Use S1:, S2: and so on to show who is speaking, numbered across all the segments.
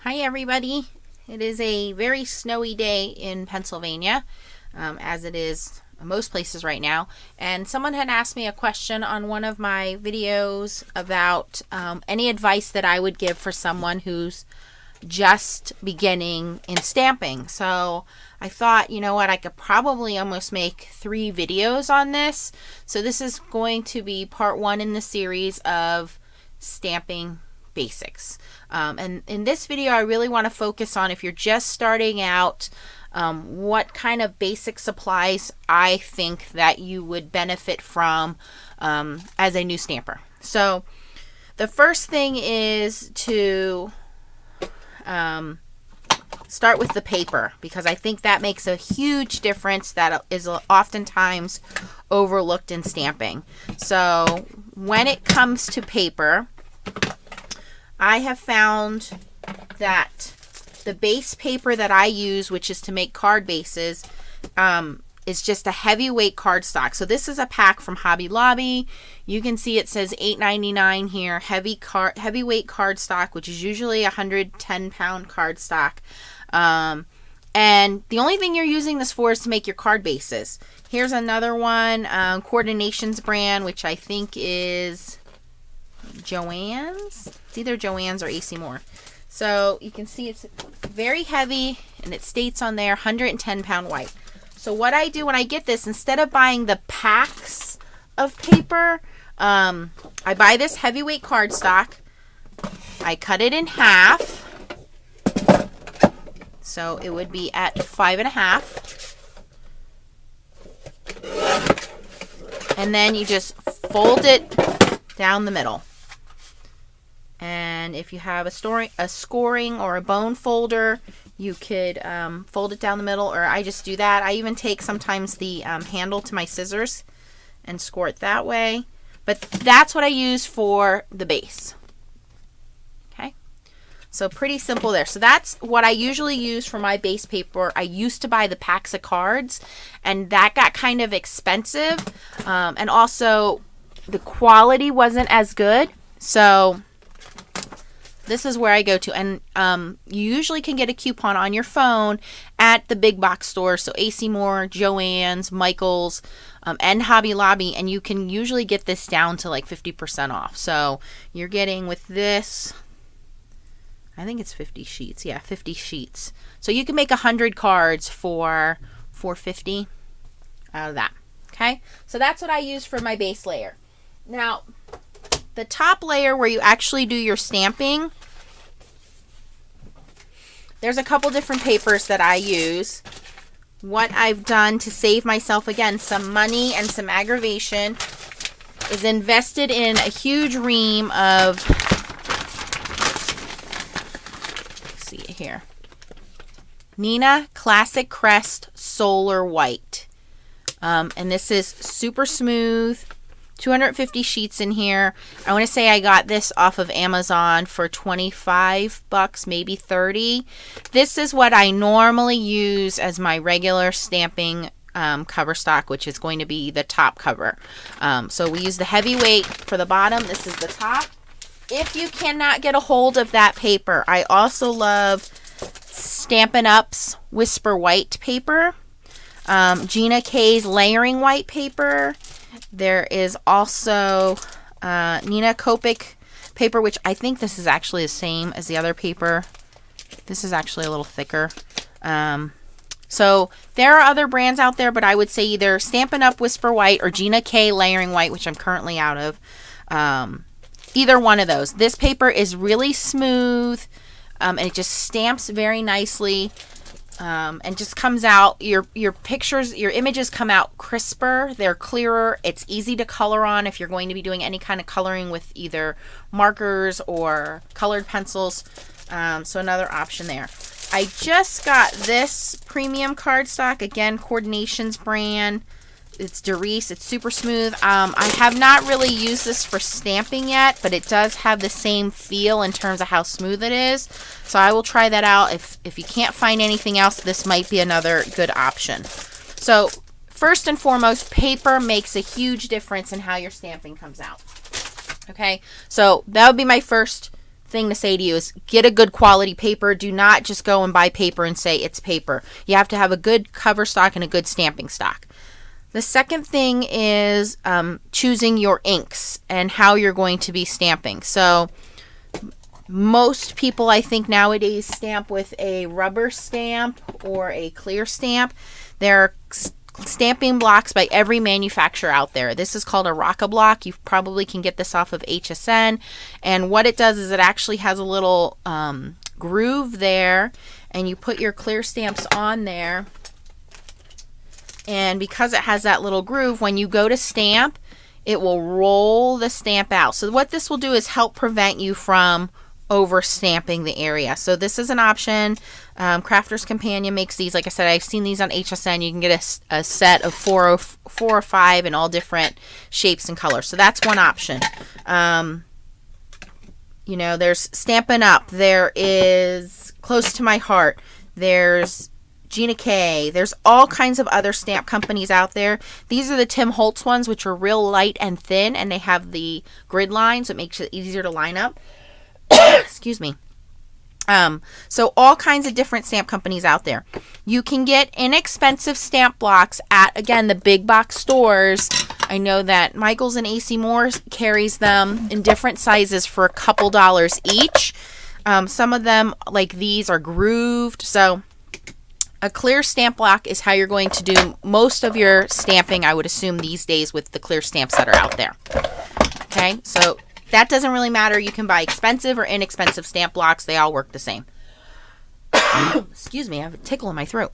S1: Hi everybody. It is a very snowy day in Pennsylvania, as it is most places right now. And someone had asked me a question on one of my videos about any advice that I would give for someone who's just beginning in stamping. So I thought, you know what, I could probably almost make 3 videos on this. So this is going to be part 1 in the series of stamping basics. And in this video, I really want to focus on, if you're just starting out, what kind of basic supplies I think that you would benefit from as a new stamper. So the first thing is to start with the paper, because I think that makes a huge difference that is oftentimes overlooked in stamping. So when it comes to paper, I have found that the base paper that I use, which is to make card bases, is just a heavyweight cardstock. So this is a pack from Hobby Lobby. You can see it says $8.99 here, heavyweight cardstock, which is usually 110-pound cardstock. And the only thing you're using this for is to make your card bases. Here's another one, Coordinations brand, which I think is Joann's. It's either Joann's or AC Moore. So you can see it's very heavy, and it states on there 110-pound white. So what I do when I get this, instead of buying the packs of paper, I buy this heavyweight cardstock. I cut it in half. So it would be at 5.5. And then you just fold it down the middle. And if you have a scoring or a bone folder, you could fold it down the middle, or I just do that. I even take sometimes the handle to my scissors and score it that way. But that's what I use for the base. Okay, so pretty simple there. So that's what I usually use for my base paper. I used to buy the packs of cards, and that got kind of expensive, and also the quality wasn't as good. So this is where I go to, and you usually can get a coupon on your phone at the big box stores, so AC Moore, Joann's, Michael's, and Hobby Lobby, and you can usually get this down to like 50% off. So you're getting with this, I think it's 50 sheets. Yeah, 50 sheets. So you can make 100 cards for $4.50 out of that. Okay, so that's what I use for my base layer. Now, the top layer where you actually do your stamping, there's a couple different papers that I use. What I've done to save myself, again, some money and some aggravation, is invested in a huge ream of, let's see it here, Neenah Classic Crest Solar White. And this is super smooth. 250 sheets in here. I want to say I got this off of Amazon for $25, maybe 30. This is what I normally use as my regular stamping cover stock, which is going to be the top cover. So we use the heavyweight for the bottom. This is the top. If you cannot get a hold of that paper, I also love Stampin' Up's Whisper White paper, Gina K's Layering White paper. There is also Neenah Copic paper, which I think this is actually the same as the other paper. This is actually a little thicker. So there are other brands out there, but I would say either Stampin' Up Whisper White or Gina K Layering White, which I'm currently out of. Either one of those. This paper is really smooth, and it just stamps very nicely. And just comes out, your pictures, your images come out crisper, they're clearer, it's easy to color on if you're going to be doing any kind of coloring with either markers or colored pencils. So another option there. I just got this premium cardstock, again, Coordinations brand. It's Doris. It's super smooth. I have not really used this for stamping yet, but it does have the same feel in terms of how smooth it is. So I will try that out. If you can't find anything else, this might be another good option. So first and foremost, paper makes a huge difference in how your stamping comes out. Okay, so that would be my first thing to say to you is get a good quality paper. Do not just go and buy paper and say it's paper. You have to have a good cover stock and a good stamping stock. The second thing is choosing your inks and how you're going to be stamping. So most people, I think, nowadays stamp with a rubber stamp or a clear stamp. There are stamping blocks by every manufacturer out there. This is called a Rock-A-Block. You probably can get this off of HSN. And what it does is it actually has a little groove there, and you put your clear stamps on there. And because it has that little groove, when you go to stamp, it will roll the stamp out. So what this will do is help prevent you from over stamping the area. So this is an option. Crafter's Companion makes these. Like I said, I've seen these on HSN. You can get a set of four or five in all different shapes and colors. So that's one option. You know, there's Stampin' Up. There is Close to My Heart. There's Gina K. There's all kinds of other stamp companies out there. These are the Tim Holtz ones, which are real light and thin, and they have the grid lines, so it makes it easier to line up. Excuse me. So all kinds of different stamp companies out there. You can get inexpensive stamp blocks at, again, the big box stores. I know that Michaels and AC Moore carries them in different sizes for a couple dollars each. Some of them, like these, are grooved. So a clear stamp block is how you're going to do most of your stamping, I would assume, these days with the clear stamps that are out there. Okay, so that doesn't really matter. You can buy expensive or inexpensive stamp blocks. They all work the same. Excuse me, I have a tickle in my throat.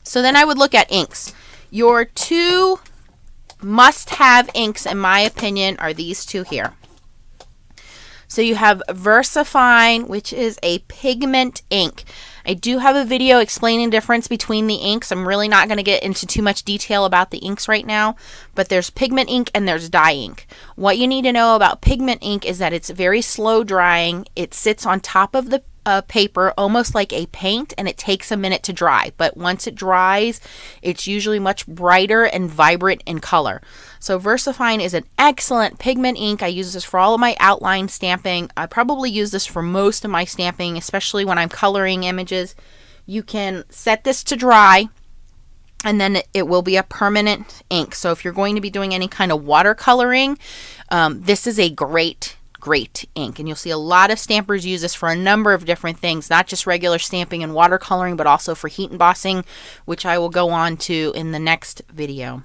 S1: So then I would look at inks. Your two must-have inks, in my opinion, are these two here. So you have VersaFine, which is a pigment ink. I do have a video explaining the difference between the inks. I'm really not going to get into too much detail about the inks right now, but there's pigment ink and there's dye ink. What you need to know about pigment ink is that it's very slow drying. It sits on top of the paper almost like a paint, and it takes a minute to dry. But once it dries, it's usually much brighter and vibrant in color. So VersaFine is an excellent pigment ink. I use this for all of my outline stamping. I probably use this for most of my stamping, especially when I'm coloring images. You can set this to dry, and then it will be a permanent ink. So if you're going to be doing any kind of watercoloring, this is a great ink, and you'll see a lot of stampers use this for a number of different things, not just regular stamping and watercoloring, but also for heat embossing, which I will go on to in the next video.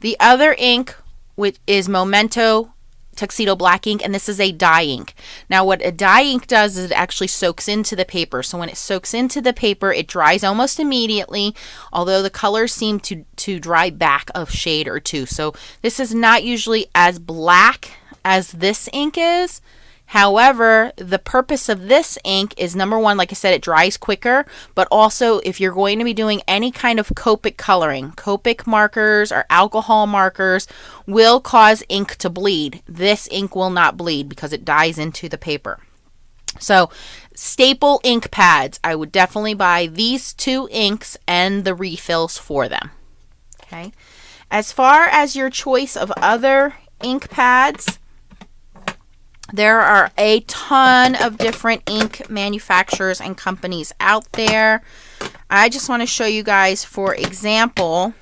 S1: The other ink, which is Memento Tuxedo Black ink, and this is a dye ink. Now what a dye ink does is it actually soaks into the paper. So when it soaks into the paper, it dries almost immediately, although the colors seem to dry back a shade or two. So this is not usually as black as this ink is. However, the purpose of this ink is, number one, like I said, it dries quicker, but also if you're going to be doing any kind of Copic coloring, Copic markers or alcohol markers will cause ink to bleed. This ink will not bleed because it dyes into the paper. So staple ink pads, I would definitely buy these two inks and the refills for them. Okay. As far as your choice of other ink pads, there are a ton of different ink manufacturers and companies out there. I just want to show you guys, for example,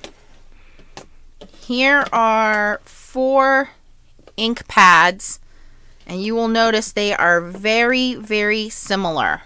S1: here are 4 ink pads, and you will notice they are very, very similar.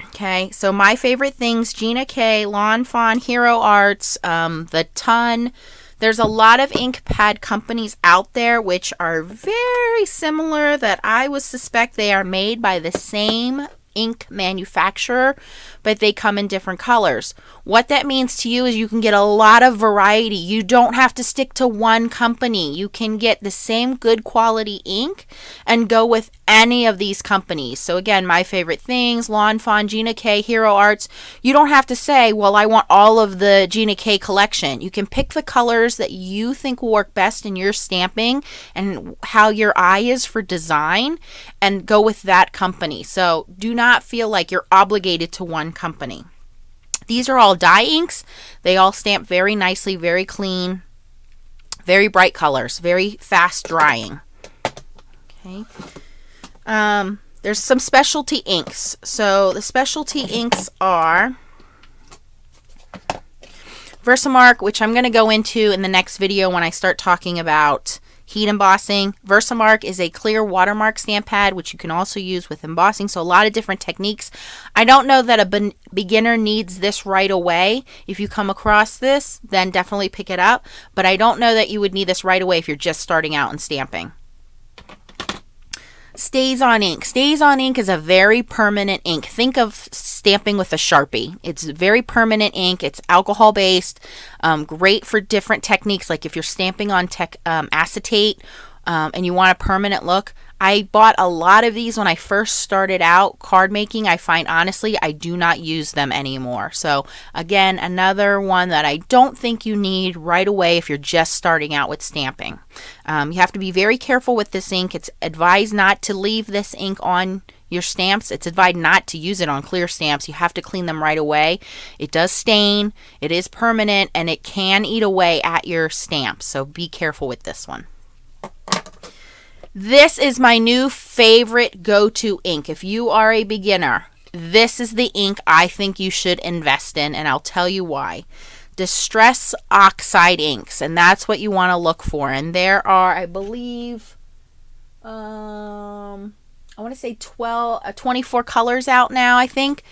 S1: Okay, so my favorite things: Gina K, Lawn Fawn, Hero Arts, The Ton. There's a lot of ink pad companies out there which are very similar, that I would suspect they are made by the same ink manufacturer, but they come in different colors. What that means to you is you can get a lot of variety. You don't have to stick to one company. You can get the same good quality ink and go with any of these companies. So again, my favorite things: Lawn Fawn, Gina K, Hero Arts. You don't have to say, well, I want all of the Gina K collection. You can pick the colors that you think will work best in your stamping and how your eye is for design, and go with that company. So do not feel like you're obligated to one company. These are all dye inks. They all stamp very nicely, very clean, very bright colors, very fast drying. Okay. There's some specialty inks. So the specialty inks are Versamark, which I'm going to go into in the next video when I start talking about heat embossing. Versamark is a clear watermark stamp pad, which you can also use with embossing. So a lot of different techniques. I don't know that a beginner needs this right away. If you come across this, then definitely pick it up. But I don't know that you would need this right away if you're just starting out in stamping. StazOn ink. StazOn ink is a very permanent ink. Think of stamping with a Sharpie. It's very permanent ink. It's alcohol based. Great for different techniques, like if you're stamping on acetate and you want a permanent look. I bought a lot of these when I first started out card making. I find honestly I do not use them anymore. So again, another one that I don't think you need right away if you're just starting out with stamping. You have to be very careful with this ink. It's advised not to leave this ink on your stamps. It's advised not to use it on clear stamps. You have to clean them right away. It does stain, it is permanent, and it can eat away at your stamps. So be careful with this one. This is my new favorite go-to ink. If you are a beginner, this is the ink I think you should invest in, and I'll tell you why. Distress Oxide inks, and that's what you want to look for. And there are, I believe, I want to say 24 colors out now, I think.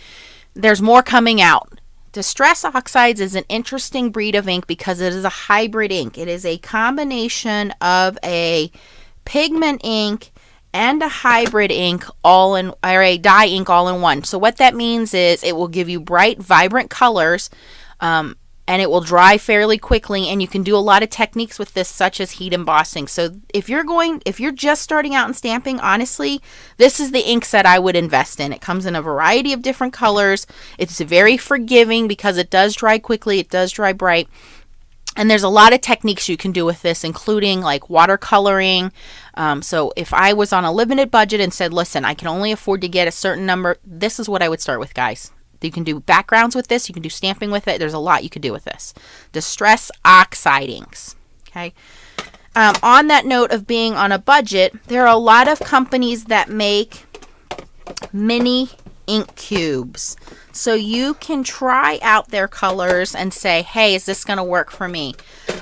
S1: There's more coming out. Distress Oxides is an interesting breed of ink because it is a hybrid ink. It is a combination of a pigment ink and a hybrid ink or a dye ink all in one. So what that means is it will give you bright, vibrant colors, and it will dry fairly quickly, and you can do a lot of techniques with this, such as heat embossing. So if you're just starting out in stamping, honestly, this is the inks that I would invest in. It comes in a variety of different colors. It's very forgiving because it does dry quickly, it does dry bright. And there's a lot of techniques you can do with this, including like watercoloring. So if I was on a limited budget and said, listen, I can only afford to get a certain number, this is what I would start with, guys. You can do backgrounds with this. You can do stamping with it. There's a lot you could do with this. Distress Oxide inks. Okay. On that note of being on a budget, there are a lot of companies that make mini ink cubes. So you can try out their colors and say, hey, is this going to work for me?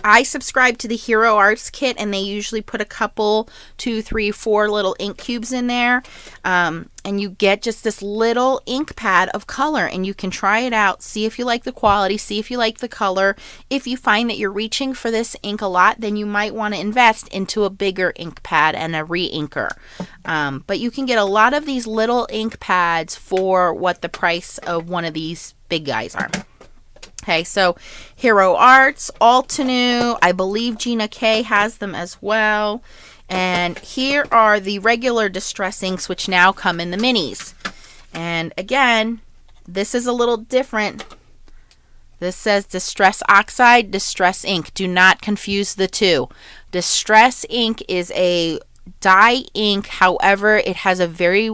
S1: I subscribe to the Hero Arts kit, and they usually put a couple, 2, 3, 4 little ink cubes in there. And you get just this little ink pad of color, and you can try it out, see if you like the quality, see if you like the color. If you find that you're reaching for this ink a lot, then you might want to invest into a bigger ink pad and a re-inker. But you can get a lot of these little ink pads for what the price of one of these big guys are. Okay, so Hero Arts, Altenew, I believe Gina K has them as well. And here are the regular Distress inks, which now come in the minis. And again, this is a little different. This says Distress Oxide, Distress ink. Do not confuse the two. Distress ink is a dye ink. However, it has a very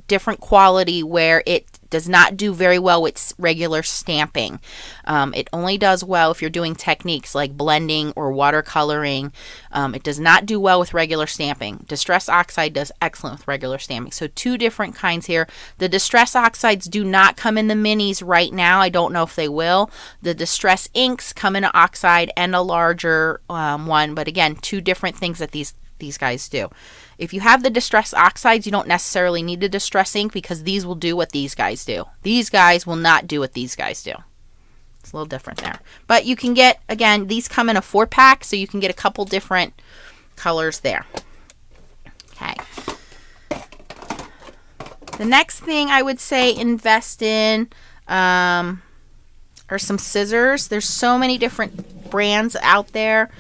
S1: different quality where it does not do very well with regular stamping. It only does well if you're doing techniques like blending or watercoloring. It does not do well with regular stamping. Distress Oxide does excellent with regular stamping. So two different kinds here. The Distress Oxides do not come in the minis right now. I don't know if they will. The Distress inks come in an oxide and a larger one. But again, two different things that these guys do. If you have the Distress Oxides, you don't necessarily need the Distress ink because these will do what these guys do. These guys will not do what these guys do. It's a little different there. But you can get, again, these come in a 4-pack, so you can get a couple different colors there. Okay. The next thing I would say invest in are some scissors. There's so many different brands out there.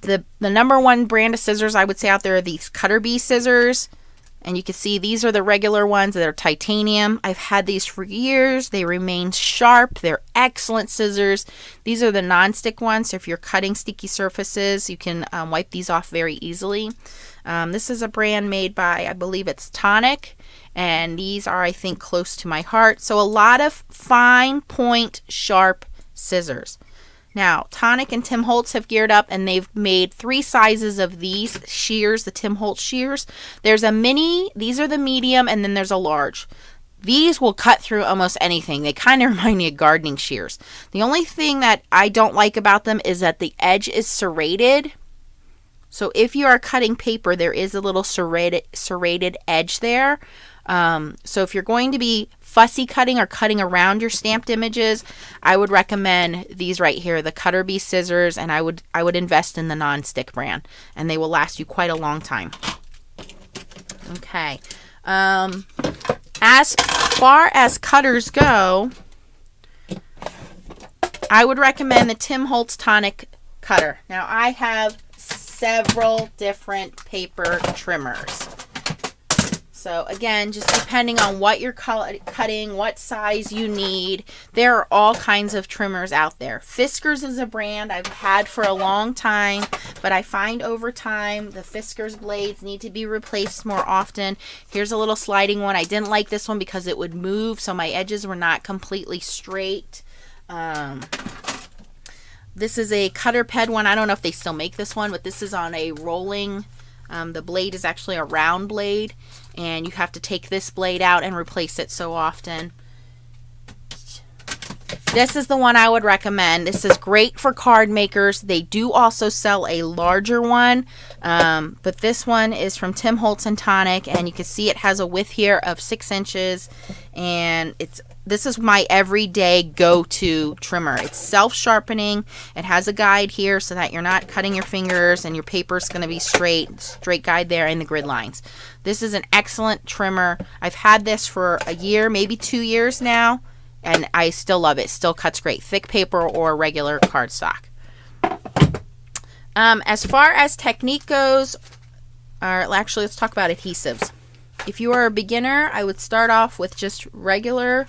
S1: The number one brand of scissors I would say out there are these Cutter Bee scissors. And you can see these are the regular ones that are titanium. I've had these for years. They remain sharp. They're excellent scissors. These are the non-stick ones. So if you're cutting sticky surfaces, you can wipe these off very easily. This is a brand made by, I believe it's Tonic. And these are, I think, close to my heart. So a lot of fine point sharp scissors. Now, Tonic and Tim Holtz have geared up and they've made 3 sizes of these shears, the Tim Holtz shears. There's a mini, these are the medium, and then there's a large. These will cut through almost anything. They kind of remind me of gardening shears. The only thing that I don't like about them is that the edge is serrated. So if you are cutting paper, there is a little serrated edge there. So if you're going to be fussy cutting or cutting around your stamped images, I would recommend these right here, the Cutter Bee scissors, and I would invest in the non-stick brand, and they will last you quite a long time. Okay. As far as cutters go, I would recommend the Tim Holtz Tonic cutter. Now, I have several different paper trimmers. So again, just depending on what you're cutting, what size you need, there are all kinds of trimmers out there. Fiskars is a brand I've had for a long time, but I find over time the Fiskars blades need to be replaced more often. Here's a little sliding one. I didn't like this one because it would move, so my edges were not completely straight. This is a Cutter Ped one. I don't know if they still make this one, but this is on a rolling. The blade is actually a round blade, and you have to take this blade out and replace it so often. This is the one I would recommend. This is great for card makers. They do also sell a larger one, but this one is from Tim Holtz and Tonic, and you can see it has a width here of 6 inches, and this is my everyday go-to trimmer. It's self-sharpening. It has a guide here so that you're not cutting your fingers and your paper's going to be straight guide there in the grid lines. This is an excellent trimmer. I've had this for a year, maybe 2 years now, and I still love it. Still cuts great. Thick paper or regular cardstock. As far as technique goes, actually let's talk about adhesives. If you are a beginner, I would start off with just regular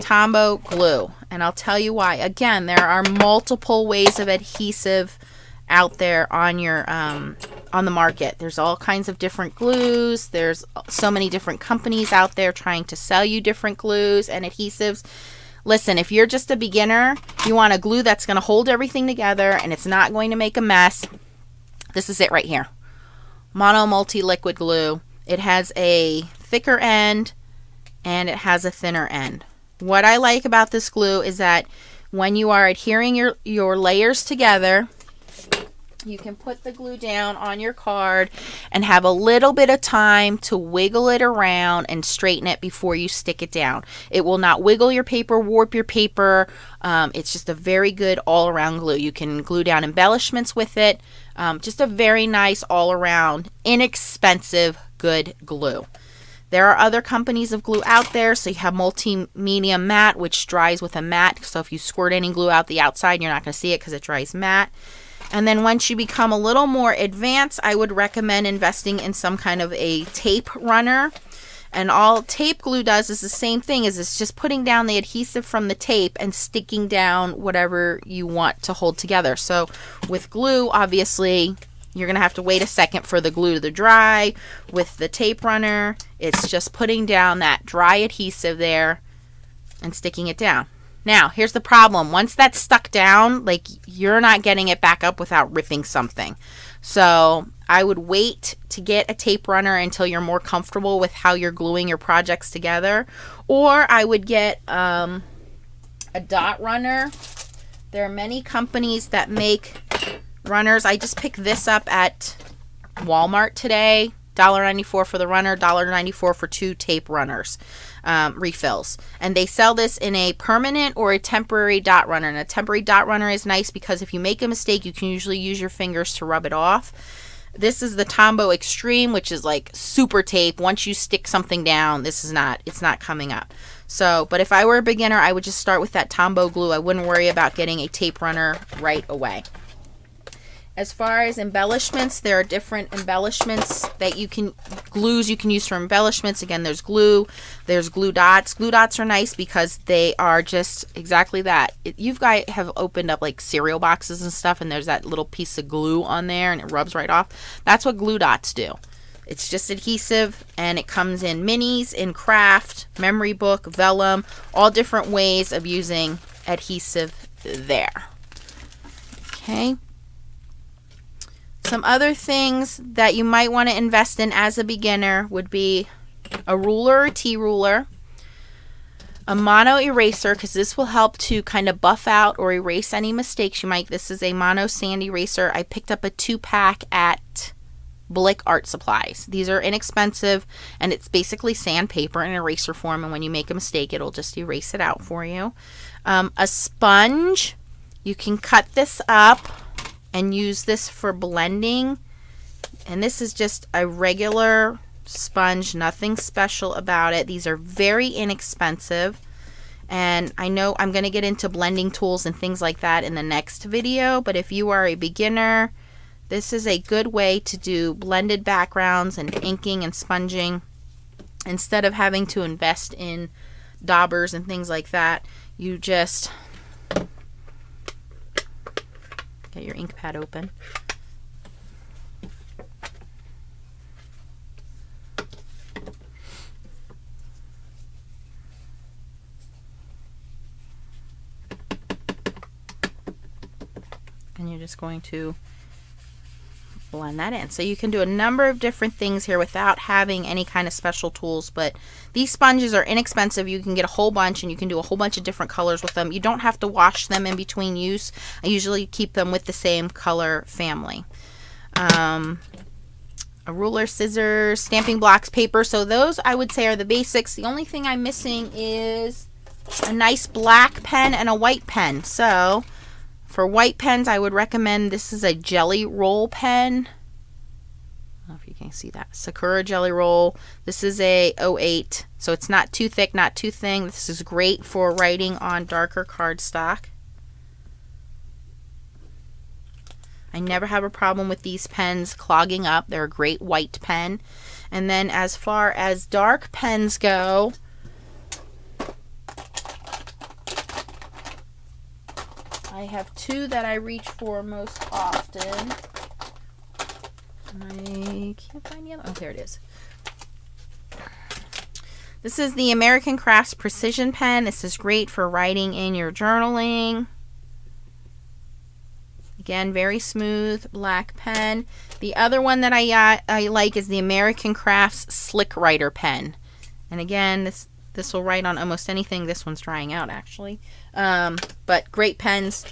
S1: Tombow glue, and I'll tell you why. Again, there are multiple ways of adhesive out there on your on the market. There's all kinds of different glues. There's so many different companies out there trying to sell you different glues and adhesives. Listen, if you're just a beginner, you want a glue that's going to hold everything together and it's not going to make a mess. This is it right here. Mono Multi Liquid Glue. It has a thicker end and it has a thinner end. What I like about this glue is that when you are adhering your layers together, you can put the glue down on your card and have a little bit of time to wiggle it around and straighten it before you stick it down. It will not wiggle your paper, warp your paper. It's just a very good all-around glue. You can glue down embellishments with it. Just a very nice all-around, inexpensive, good glue. There are other companies of glue out there. So you have Multimedia Matte, which dries with a matte. So if you squirt any glue out the outside, you're not going to see it because it dries matte. And then once you become a little more advanced, I would recommend investing in some kind of a tape runner. And all tape glue does is the same thing, is it's just putting down the adhesive from the tape and sticking down whatever you want to hold together. So with glue, obviously, you're going to have to wait a second for the glue to dry. With the tape runner, it's just putting down that dry adhesive there and sticking it down. Now, here's the problem. Once that's stuck down, like, you're not getting it back up without ripping something. So I would wait to get a tape runner until you're more comfortable with how you're gluing your projects together. Or I would get a dot runner. There are many companies that make runners. I just picked this up at Walmart today. $1.94 for the runner, $1.94 for 2 tape runners, refills. And they sell this in a permanent or a temporary dot runner. And a temporary dot runner is nice because if you make a mistake, you can usually use your fingers to rub it off. This is the Tombow Extreme, which is like super tape. Once you stick something down, it's not coming up. So, but if I were a beginner, I would just start with that Tombow glue. I wouldn't worry about getting a tape runner right away. As far as embellishments, there are different embellishments that glues you can use for embellishments. Again, there's glue, there's glue dots. Glue dots are nice because they are just exactly that. You guys have opened up like cereal boxes and stuff, and there's that little piece of glue on there, and it rubs right off. That's what glue dots do. It's just adhesive, and it comes in minis, in craft, memory book, vellum, all different ways of using adhesive there. Okay. Some other things that you might want to invest in as a beginner would be a ruler or T-ruler, a mono eraser, because this will help to kind of buff out or erase any mistakes you might. This is a mono sand eraser. I picked up a 2-pack at Blick Art Supplies. These are inexpensive, and it's basically sandpaper in eraser form, and when you make a mistake, it'll just erase it out for you. A sponge. You can cut this up and use this for blending, and this is just a regular sponge, nothing special about it. These are very inexpensive, and I know I'm going to get into blending tools and things like that in the next video, but if you are a beginner, this is a good way to do blended backgrounds and inking and sponging instead of having to invest in daubers and things like that. You just get your ink pad open. And you're just going to blend that in. So you can do a number of different things here without having any kind of special tools, but these sponges are inexpensive. You can get a whole bunch and you can do a whole bunch of different colors with them. You don't have to wash them in between use. I usually keep them with the same color family. A ruler, scissors, stamping blocks, paper. So those I would say are the basics. The only thing I'm missing is a nice black pen and a white pen. So for white pens, I would recommend, this is a Jelly Roll pen. I don't know if you can see that. Sakura Jelly Roll. This is a 08, so it's not too thick, not too thin. This is great for writing on darker cardstock. I never have a problem with these pens clogging up. They're a great white pen. And then as far as dark pens go, I have two that I reach for most often. I can't find the other. Oh, there it is. This is the American Crafts Precision Pen. This is great for writing in your journaling. Again, very smooth black pen. The other one that I like is the American Crafts Slick Writer Pen. And again, this will write on almost anything. This one's drying out, actually. But great pens.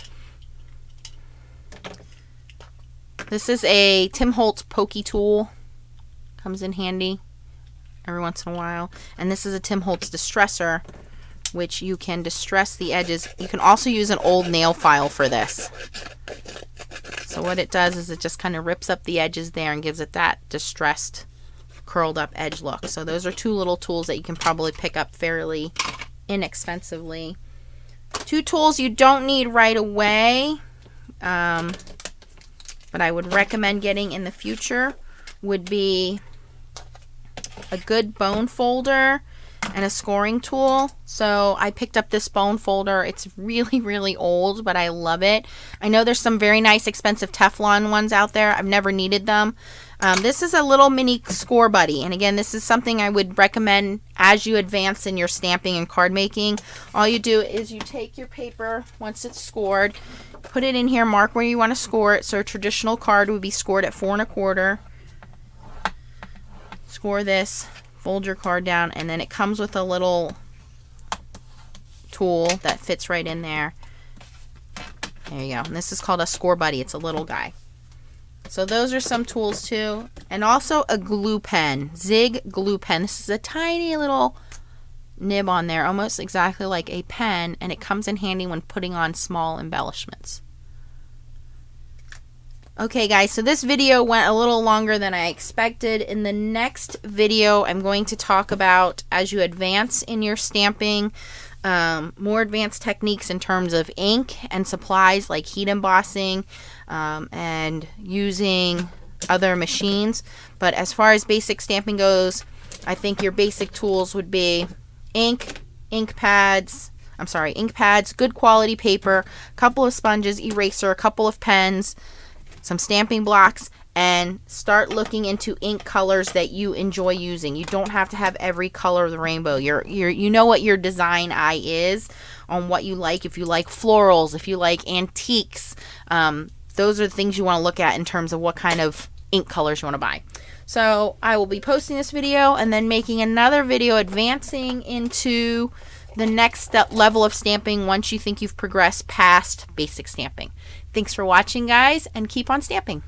S1: This is a Tim Holtz Pokey Tool. Comes in handy every once in a while. And this is a Tim Holtz Distresser, which you can distress the edges. You can also use an old nail file for this. So what it does is it just kind of rips up the edges there and gives it that distressed, curled up edge look. So those are two little tools that you can probably pick up fairly inexpensively. Two tools you don't need right away, but I would recommend getting in the future would be a good bone folder and a scoring tool. So I picked up this bone folder. It's really, really old, but I love it. I know there's some very nice expensive Teflon ones out there. I've never needed them. This is a little mini score buddy. And again, this is something I would recommend as you advance in your stamping and card making. All you do is you take your paper once it's scored, put it in here, mark where you want to score it. So a traditional card would be scored at 4 1/4. Score this, fold your card down, and then it comes with a little tool that fits right in there. There you go. And this is called a score buddy. It's a little guy. So those are some tools too. And also a glue pen, Zig glue pen. This is a tiny little nib on there, almost exactly like a pen, and it comes in handy when putting on small embellishments. Okay guys, so this video went a little longer than I expected. In the next video, I'm going to talk about, as you advance in your stamping, more advanced techniques in terms of ink and supplies like heat embossing and using other machines. But as far as basic stamping goes, I think your basic tools would be ink pads, good quality paper, a couple of sponges, eraser, a couple of pens, some stamping blocks, and start looking into ink colors that you enjoy using. You don't have to have every color of the rainbow. You know what your design eye is on what you like. If you like florals, if you like antiques, those are the things you want to look at in terms of what kind of ink colors you want to buy. So I will be posting this video and then making another video advancing into the next level of stamping once you think you've progressed past basic stamping. Thanks for watching, guys, and keep on stamping.